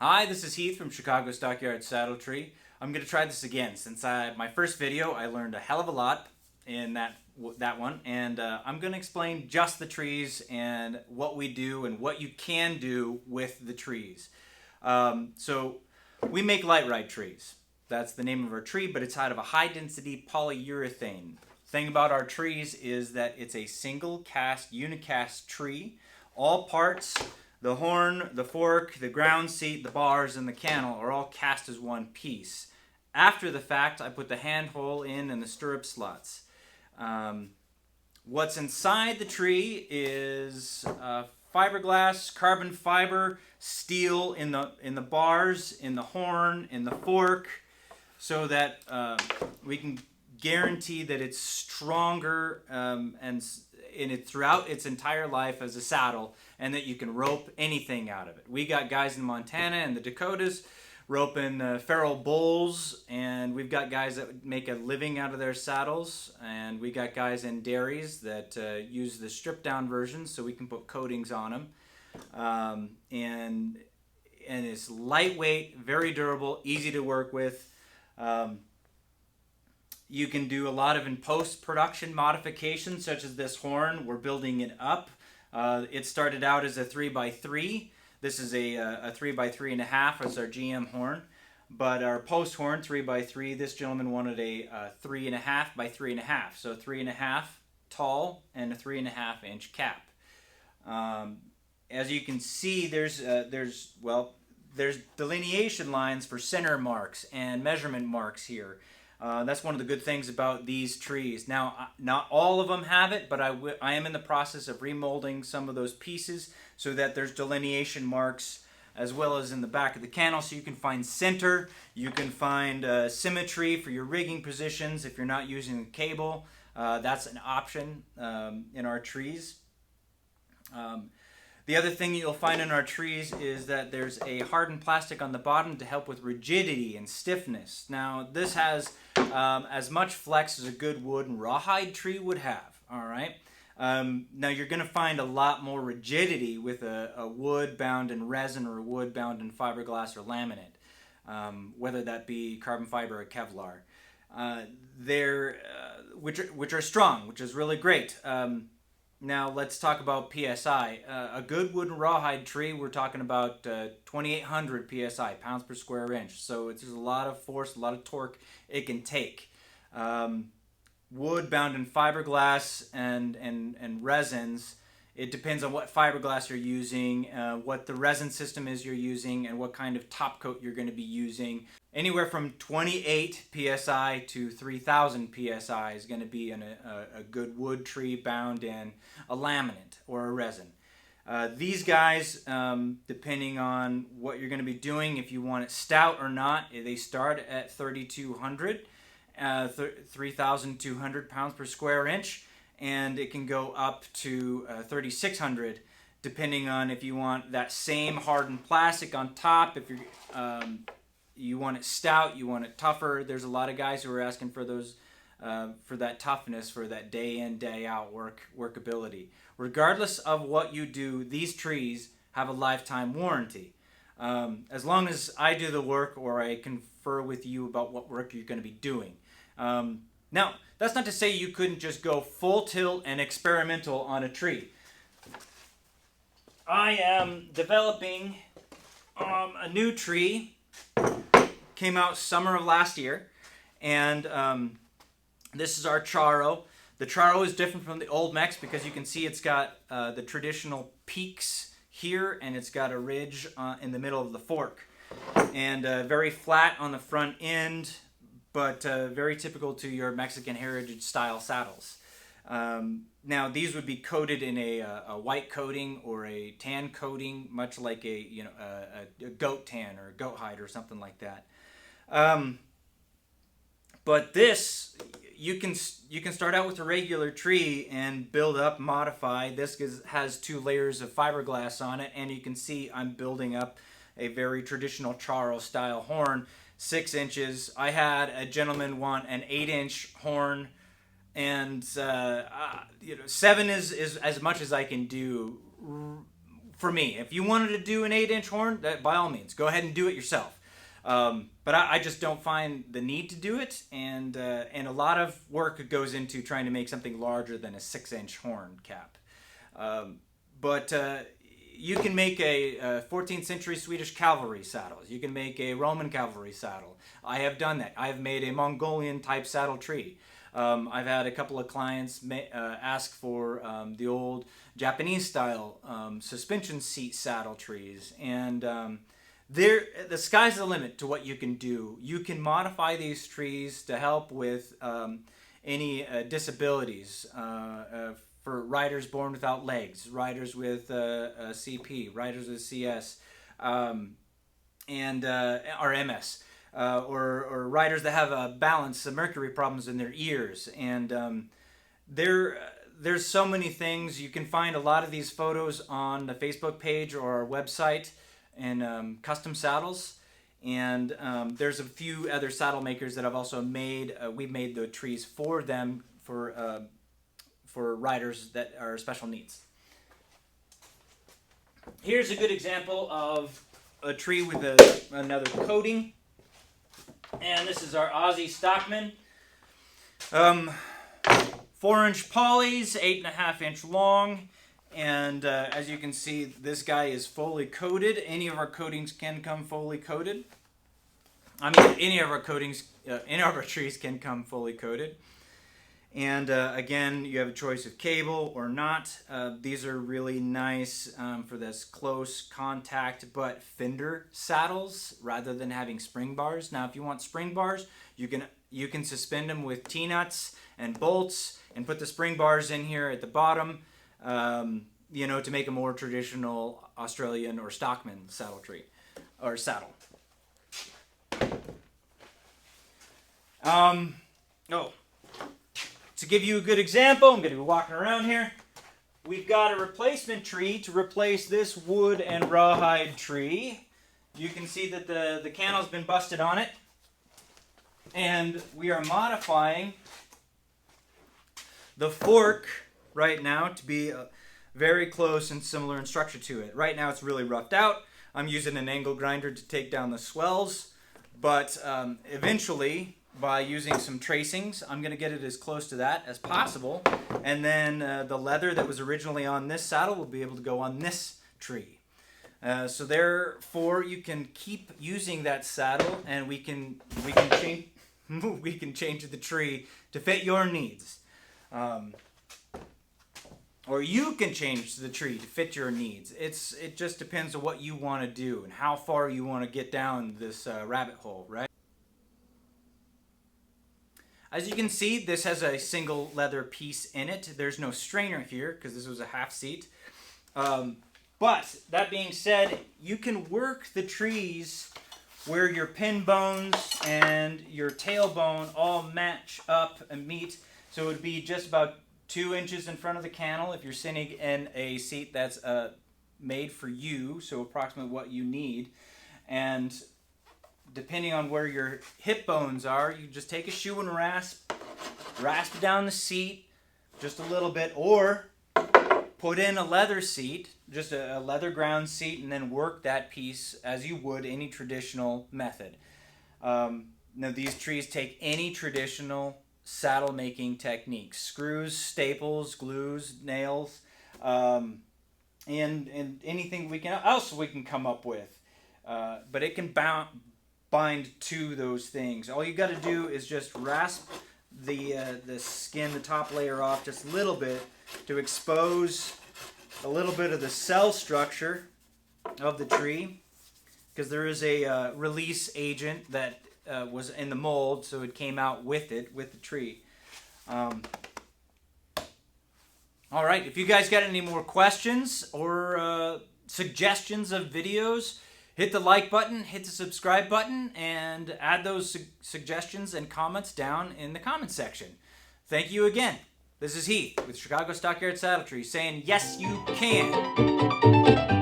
Hi, this is Heath from Chicago Stockyard Saddle Tree. I'm going to try this again. Since my first video, I learned a hell of a lot in that one, and I'm going to explain just the trees and what we do and what you can do with the trees. So we make light ride trees. That's the name of our tree, but it's out of a high-density polyurethane. Thing about our trees is that it's a single cast, unicast tree. All parts, the horn, the fork, the ground seat, the bars, and the cantle are all cast as one piece. After the fact, I put the handhole in and the stirrup slots. What's inside the tree is fiberglass, carbon fiber, steel in the bars, in the horn, in the fork, so that we can guarantee that it's stronger and in it throughout its entire life as a saddle, and that you can rope anything out of it. We got guys in Montana and the Dakotas roping feral bulls, and we've got guys that make a living out of their saddles, and we got guys in dairies that use the stripped down version so we can put coatings on them. And it's lightweight, very durable, easy to work with. You can do a lot of in post-production modifications, such as this horn. We're building it up. It started out as a 3x3. This is a 3x3.5. It's our GM horn. But our post horn, 3x3, this gentleman wanted a 3.5 by 3.5. So 3.5 tall and a 3.5 inch cap. As you can see, there's delineation lines for center marks and measurement marks here. That's one of the good things about these trees. Now, not all of them have it, but I am in the process of remolding some of those pieces so that there's delineation marks as well as in the back of the cantle, so you can find center, you can find symmetry for your rigging positions if you're not using the cable. That's an option in our trees. The other thing you'll find in our trees is that there's a hardened plastic on the bottom to help with rigidity and stiffness. Now, this has as much flex as a good wood and rawhide tree would have, all right? Now, you're going to find a lot more rigidity with a wood bound in resin or a wood bound in fiberglass or laminate, whether that be carbon fiber or Kevlar. Which are strong, which is really great. Now let's talk about PSI. A good wood and rawhide tree, we're talking about 2,800 PSI, pounds per square inch. So there's a lot of force, a lot of torque it can take. Wood bound in fiberglass and resins, it depends on what fiberglass you're using, what the resin system is you're using, and what kind of top coat you're going to be using. Anywhere from 28 PSI to 3,000 PSI is going to be in a good wood tree bound in a laminate or a resin. These guys, depending on what you're going to be doing, if you want it stout or not, they start at 3,200, 3,200 pounds per square inch, and it can go up to 3,600 depending on if you want that same hardened plastic on top, if you want it stout, you want it tougher. There's a lot of guys who are asking for those, for that toughness, for that day in, day out workability. Regardless of what you do, these trees have a lifetime warranty. As long as I do the work or I confer with you about what work you're going to be doing. Now, that's not to say you couldn't just go full tilt and experimental on a tree. I am developing a new tree. Came out summer of last year, and this is our Charo. The Charo is different from the Old Mex because you can see it's got the traditional peaks here, and it's got a ridge in the middle of the fork, and very flat on the front end, but very typical to your Mexican heritage style saddles. Now these would be coated in a white coating or a tan coating, much like a goat tan or a goat hide or something like that. But this, you can start out with a regular tree and build up, modify. This has 2 layers of fiberglass on it, and you can see I'm building up a very traditional Charo style horn, 6 inches. I had a gentleman want an 8-inch horn, and 7 is as much as I can do for me. If you wanted to do an 8-inch horn, that by all means, go ahead and do it yourself. But I just don't find the need to do it, and a lot of work goes into trying to make something larger than a 6-inch horn cap. But you can make a 14th century Swedish cavalry saddles. You can make a Roman cavalry saddle. I have done that. I have made a Mongolian type saddle tree. I've had a couple of clients ask for the old Japanese style suspension seat saddle trees, and the sky's the limit to what you can do. You can modify these trees to help with any disabilities for riders born without legs, riders with CP, riders with CS, or MS. Or riders that have balance, mercury problems in their ears, and there's so many things. You can find a lot of these photos on the Facebook page or our website, and custom saddles. And there's a few other saddle makers that I've also made. We've made the trees for them for riders that are special needs. Here's a good example of a tree with another coating. And this is our Aussie Stockman. 4-inch polys, 8.5-inch long. And as you can see, this guy is fully coated. Any of our coatings can come fully coated. I mean, any of our trees can come fully coated. And again, you have a choice of cable or not. These are really nice for this close contact but fender saddles rather than having spring bars. Now, if you want spring bars, you can suspend them with T-nuts and bolts and put the spring bars in here at the bottom, to make a more traditional Australian or Stockman saddle tree or saddle. To give you a good example, I'm going to be walking around here. We've got a replacement tree to replace this wood and rawhide tree. You can see that the cannel's been busted on it. And we are modifying the fork right now to be very close and similar in structure to it. Right now it's really roughed out. I'm using an angle grinder to take down the swells. But eventually, by using some tracings, I'm going to get it as close to that as possible, and then the leather that was originally on this saddle will be able to go on this tree. So therefore, you can keep using that saddle, and we can change the tree to fit your needs, or you can change the tree to fit your needs. It just depends on what you want to do and how far you want to get down this rabbit hole, right? As you can see, this has a single leather piece in it. There's no strainer here because this was a half seat. But that being said, you can work the trees where your pin bones and your tailbone all match up and meet. So it would be just about 2 inches in front of the cantle if you're sitting in a seat that's made for you, so approximately what you need. And depending on where your hip bones are, you just take a shoe and rasp down the seat just a little bit, or put in a leather seat, just a leather ground seat, and then work that piece as you would any traditional method. Now, these trees take any traditional saddle making techniques: screws, staples, glues, nails, and anything else we can come up with. But it can bind to those things. All you got to do is just rasp the skin, the top layer off just a little bit to expose a little bit of the cell structure of the tree, because there is a release agent that was in the mold, so it came out with the tree. All right, if you guys got any more questions or suggestions of videos, hit the like button, hit the subscribe button, and add those suggestions and comments down in the comments section. Thank you again. This is Heath with Chicago Stockyard Saddle Tree saying, yes, you can.